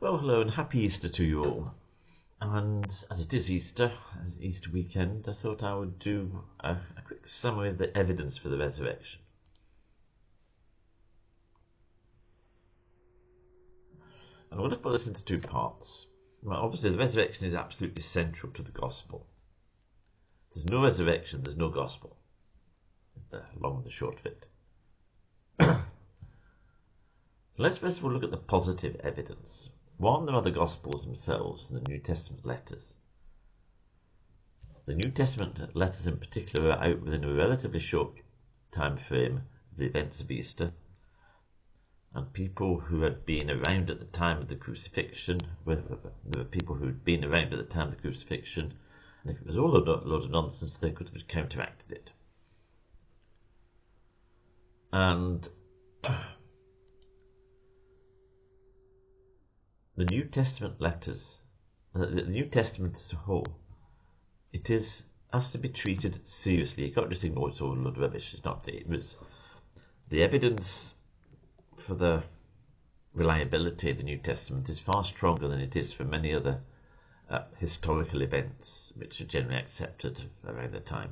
Well, hello and happy Easter to you all. And as it is Easter, as Easter weekend, I thought I would do a quick summary of the evidence for the resurrection. And I want to put this into two parts. Well, obviously, the resurrection is absolutely central to the gospel. If there's no resurrection, there's no gospel. It's the long and the short of it. So let's first of all look at the positive evidence. One, there are the Gospels themselves and the New Testament letters. The New Testament letters in particular are out within a relatively short time frame of the events of Easter, and people who had been around at the time of the crucifixion, there were people who had been around at the time of the crucifixion, and if it was all a load of nonsense, they could have counteracted it. And the New Testament letters, the New Testament as a whole, has to be treated seriously. You can't just ignore it's all a load of rubbish. It's not. It was the evidence for the reliability of the New Testament is far stronger than it is for many other historical events which are generally accepted around the time.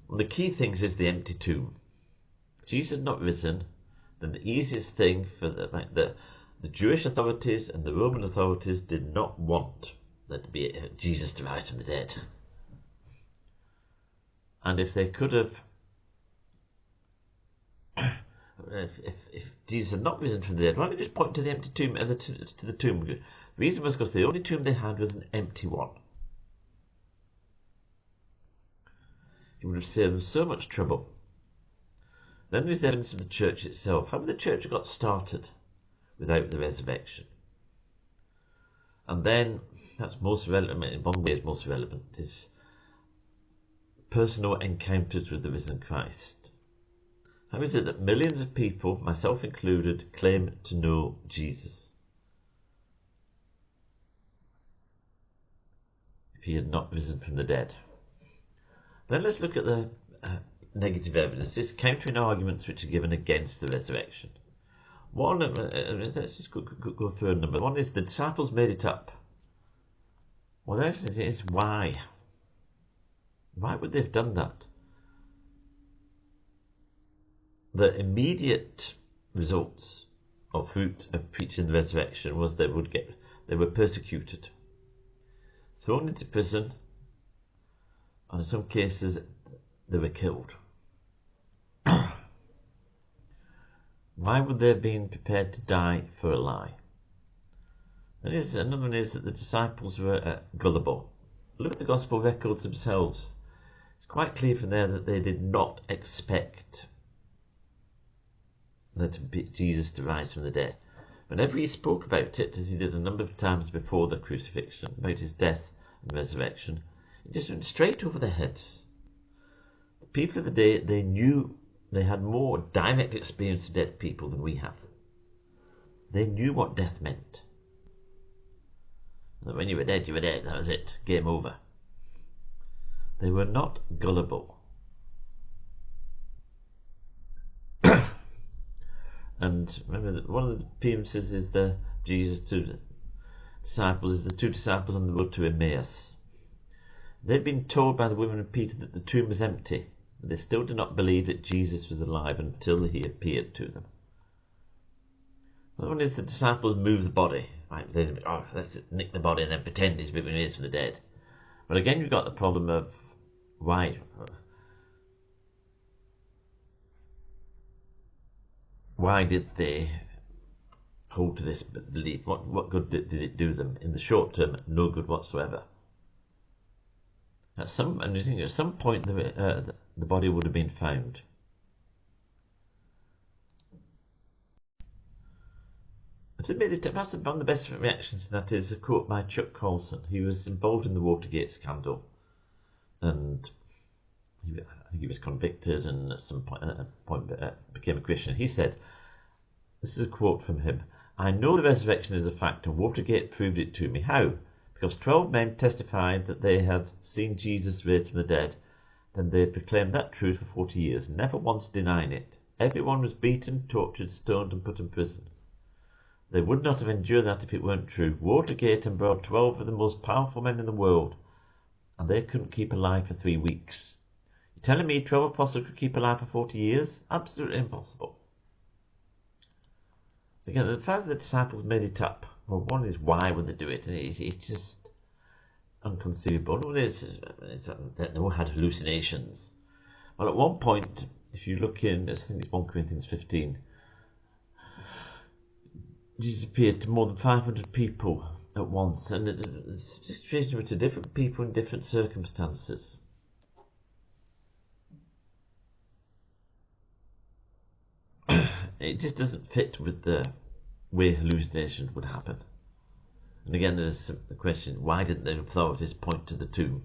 One of the key things is the empty tomb. If Jesus had not risen, then the easiest thing for the Jewish authorities and the Roman authorities did not want there to be Jesus to rise from the dead. And if they could have, if Jesus had not risen from the dead, why don't we just point to the empty tomb, to the tomb? The reason was because the only tomb they had was an empty one. It would have saved them so much trouble. Then there's the evidence of the church itself. How the church got started without the resurrection? And then, that's most relevant, in one way is most relevant, is personal encounters with the risen Christ. How is it that millions of people, myself included, claim to know Jesus if he had not risen from the dead? Then let's look at the negative evidence. It's countering arguments which are given against the resurrection. One, let's just go through a number. One is the disciples made it up. Well, the next thing is why? Why would they have done that? The immediate results or fruit of preaching the resurrection was they were persecuted, thrown into prison, and in some cases they were killed. Why would they have been prepared to die for a lie? Another one is that the disciples were gullible. Look at the gospel records themselves. It's quite clear from there that they did not expect Jesus to rise from the dead. Whenever he spoke about it, as he did a number of times before the crucifixion, about his death and resurrection, it just went straight over their heads. The people of the day, they knew they had more direct experience of dead people than we have. They knew what death meant. That when you were dead, you were dead. That was it. Game over. They were not gullible. And remember that one of the appearances is Jesus to the disciples, is the two disciples on the road to Emmaus. They'd been told by the women of Peter that the tomb was empty. They still did not believe that Jesus was alive until he appeared to them. Another one is the disciples move the body. Right, let's just nick the body and then pretend he's been raised from the dead. But again, you've got the problem of why. Why did they hold to this belief? What good did it do them? In the short term, no good whatsoever. At some point, the body would have been found. To admit it, perhaps one of the best reactions to that is a quote by Chuck Colson. He was involved in the Watergate scandal, and I think he was convicted, and at some point became a Christian. He said, this is a quote from him: "I know the resurrection is a fact, and Watergate proved it to me. How? Because 12 men testified that they had seen Jesus raised from the dead. Then they proclaimed that truth for 40 years, never once denying it. Everyone was beaten, tortured, stoned, and put in prison. They would not have endured that if it weren't true. Watergate and brought 12 of the most powerful men in the world, and they couldn't keep alive for 3 weeks. You're telling me 12 apostles could keep alive for 40 years? Absolutely impossible. So again, the fact that the disciples made it up, well, one is why would they do it? It's just inconceivable. Another is that they all had hallucinations. Well, at one point, if you look in, I think it's 1 Corinthians 15, Jesus appeared to more than 500 people at once, and the situation was to different people in different circumstances. It just doesn't fit with the way hallucinations would happen. And again, there's the question, why didn't the authorities point to the tomb?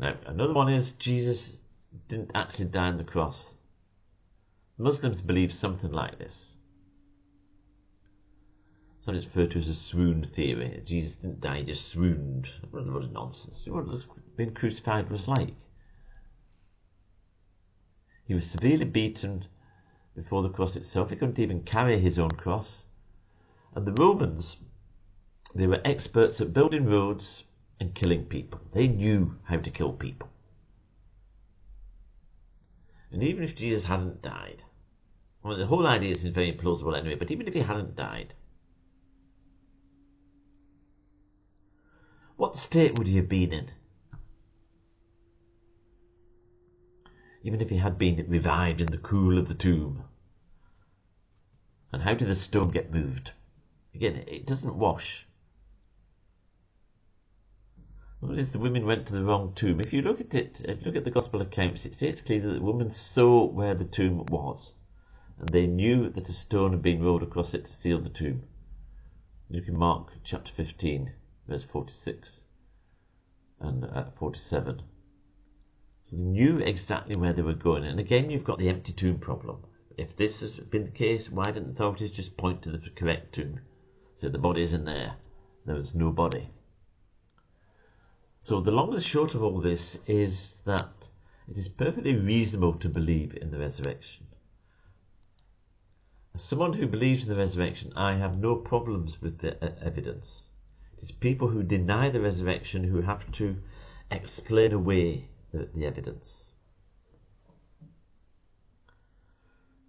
Now, another one is Jesus didn't actually die on the cross. Muslims believe something like this. Sometimes referred to as a swoon theory. Jesus didn't die, he just swooned. What a nonsense. What was being crucified was like? He was severely beaten before the cross itself. He couldn't even carry his own cross. And the Romans, they were experts at building roads and killing people. They knew how to kill people. And even if Jesus hadn't died, well, the whole idea is very implausible anyway, but even if he hadn't died, what state would he have been in? Even if he had been revived in the cool of the tomb. And how did the stone get moved? Again, it doesn't wash. Notice the women went to the wrong tomb. If you look at it, if you look at the Gospel accounts, it states clearly that the women saw where the tomb was, and they knew that a stone had been rolled across it to seal the tomb. Look in Mark chapter 15, verse 46 and 47. So they knew exactly where they were going. And again, you've got the empty tomb problem. If this has been the case, why didn't the authorities just point to the correct tomb? So the body isn't there. There was no body. So the long and the short of all this is that it is perfectly reasonable to believe in the resurrection. As someone who believes in the resurrection, I have no problems with the evidence. It is people who deny the resurrection who have to explain away the evidence.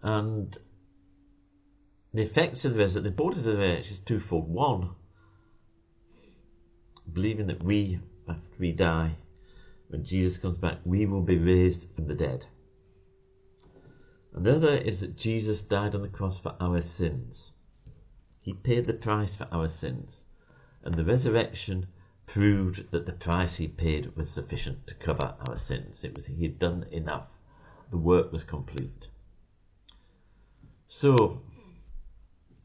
And the effects of the resurrection, the importance of the resurrection is twofold. One, believing that we, after we die, when Jesus comes back, we will be raised from the dead. And the other is that Jesus died on the cross for our sins. He paid the price for our sins. And the resurrection proved that the price he paid was sufficient to cover our sins. He had done enough. The work was complete. So,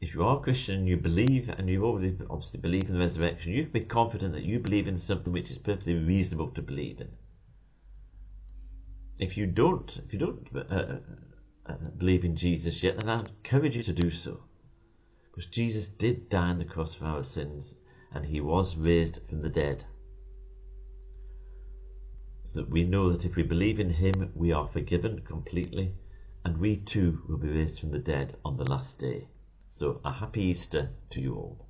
if you are a Christian, you believe, and you already obviously believe in the resurrection, you can be confident that you believe in something which is perfectly reasonable to believe in. If you don't believe in Jesus yet, then I encourage you to do so. Because Jesus did die on the cross for our sins, and he was raised from the dead. So that we know that if we believe in him, we are forgiven completely, and we too will be raised from the dead on the last day. So a happy Easter to you all.